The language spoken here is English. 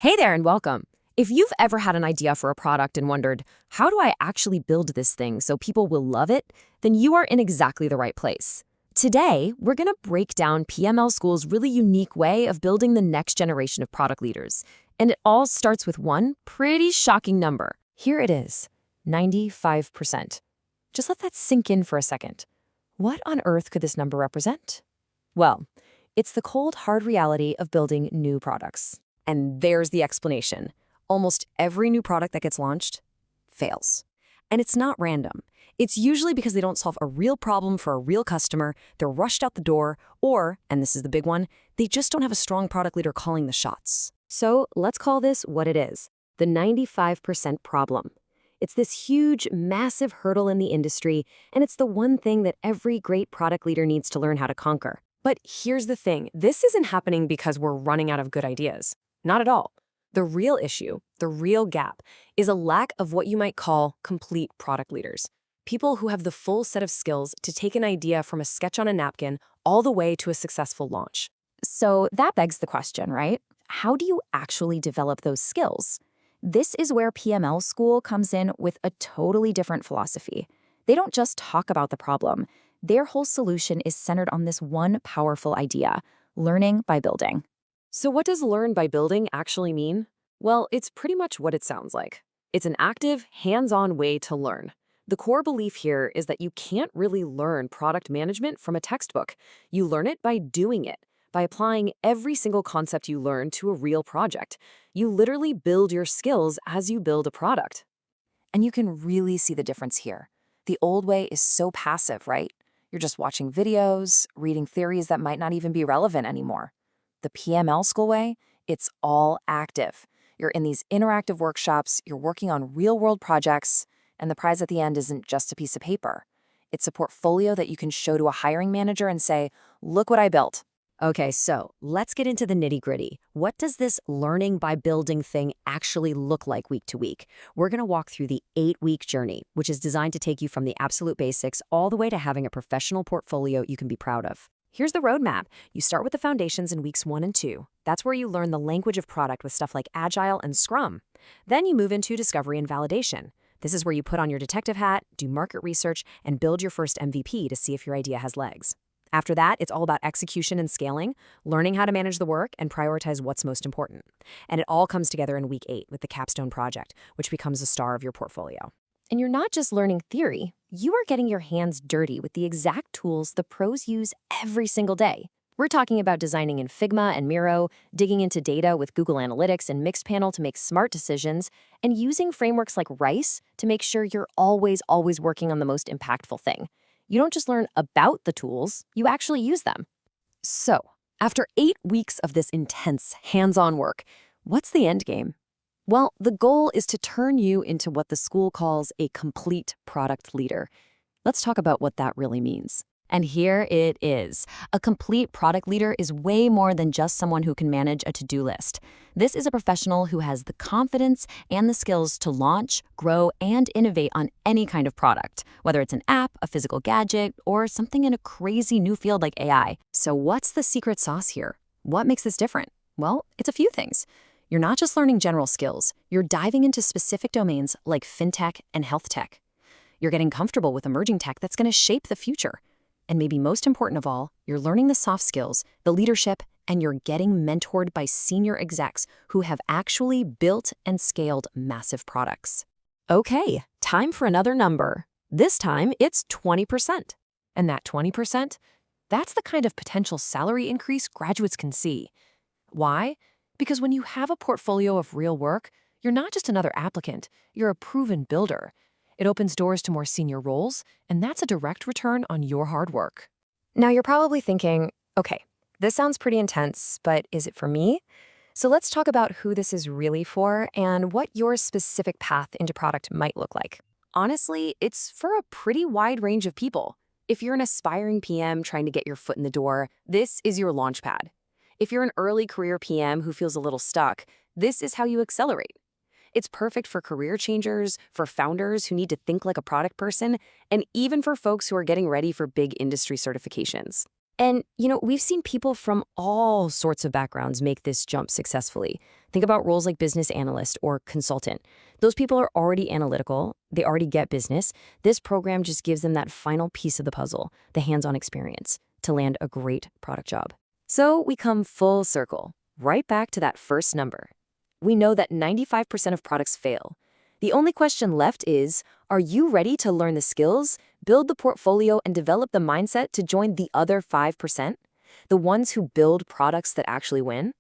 Hey there and welcome. If you've ever had an idea for a product and wondered, how do I actually build this thing so people will love it, then you are in exactly the right place. Today, we're going to break down PML School's really unique way of building the next generation of product leaders. And it all starts with one pretty shocking number. Here it is, 95%. Just let that sink in for a second. What on earth could this number represent? Well, it's the cold, hard reality of building new products. And there's the explanation. Almost every new product that gets launched fails. And it's not random. It's usually because they don't solve a real problem for a real customer, they're rushed out the door, or, and this is the big one, they just don't have a strong product leader calling the shots. So let's call this what it is, the 95% problem. It's this huge, massive hurdle in the industry, and it's the one thing that every great product leader needs to learn how to conquer. But here's the thing, this isn't happening because we're running out of good ideas. Not at all. The real issue, the real gap, is a lack of what you might call complete product leaders. People who have the full set of skills to take an idea from a sketch on a napkin all the way to a successful launch. So that begs the question, right? How do you actually develop those skills? This is where PML School comes in with a totally different philosophy. They don't just talk about the problem. Their whole solution is centered on this one powerful idea, learning by building. So what does learn by building actually mean? Well, it's pretty much what it sounds like. It's an active, hands-on way to learn. The core belief here is that you can't really learn product management from a textbook. You learn it by doing it, by applying every single concept you learn to a real project. You literally build your skills as you build a product. And you can really see the difference here. The old way is so passive, right? You're just watching videos, reading theories that might not even be relevant anymore. The PML School way, it's all active. You're in these interactive workshops, you're working on real-world projects, and the prize at the end isn't just a piece of paper. It's a portfolio that you can show to a hiring manager and say, look what I built. Okay, so let's get into the nitty-gritty. What does this learning by building thing actually look like week to week? We're going to walk through the 8-week journey, which is designed to take you from the absolute basics all the way to having a professional portfolio you can be proud of. Here's the roadmap. You start with the foundations in weeks 1 and 2. That's where you learn the language of product with stuff like Agile and Scrum. Then you move into discovery and validation. This is where you put on your detective hat, do market research, and build your first MVP to see if your idea has legs. After that, it's all about execution and scaling, learning how to manage the work and prioritize what's most important. And it all comes together in week 8 with the capstone project, which becomes the star of your portfolio. And you're not just learning theory, you are getting your hands dirty with the exact tools the pros use every single day. We're talking about designing in Figma and Miro, digging into data with Google Analytics and Mixpanel to make smart decisions, and using frameworks like RICE to make sure you're always working on the most impactful thing. You don't just learn about the tools, you actually use them. So, after 8 weeks of this intense, hands-on work, what's the end game? Well, the goal is to turn you into what the school calls a complete product leader. Let's talk about what that really means. And here it is. A complete product leader is way more than just someone who can manage a to-do list. This is a professional who has the confidence and the skills to launch, grow, and innovate on any kind of product, whether it's an app, a physical gadget, or something in a crazy new field like AI. So what's the secret sauce here? What makes this different? Well, it's a few things. You're not just learning general skills, you're diving into specific domains like FinTech and HealthTech. You're getting comfortable with emerging tech that's going to shape the future. And maybe most important of all, you're learning the soft skills, the leadership, and you're getting mentored by senior execs who have actually built and scaled massive products. Okay, time for another number. This time, it's 20%. And that 20%? That's the kind of potential salary increase graduates can see. Why? Because when you have a portfolio of real work, you're not just another applicant, you're a proven builder. It opens doors to more senior roles, and that's a direct return on your hard work. Now you're probably thinking, okay, this sounds pretty intense, but is it for me? So let's talk about who this is really for and what your specific path into product might look like. Honestly, it's for a pretty wide range of people. If you're an aspiring PM trying to get your foot in the door, this is your launchpad. If you're an early career PM who feels a little stuck, this is how you accelerate. It's perfect for career changers, for founders who need to think like a product person, and even for folks who are getting ready for big industry certifications. And, we've seen people from all sorts of backgrounds make this jump successfully. Think about roles like business analyst or consultant. Those people are already analytical, they already get business. This program just gives them that final piece of the puzzle, the hands-on experience, to land a great product job. So we come full circle, right back to that first number. We know that 95% of products fail. The only question left is, are you ready to learn the skills, build the portfolio, and develop the mindset to join the other 5%? The ones who build products that actually win?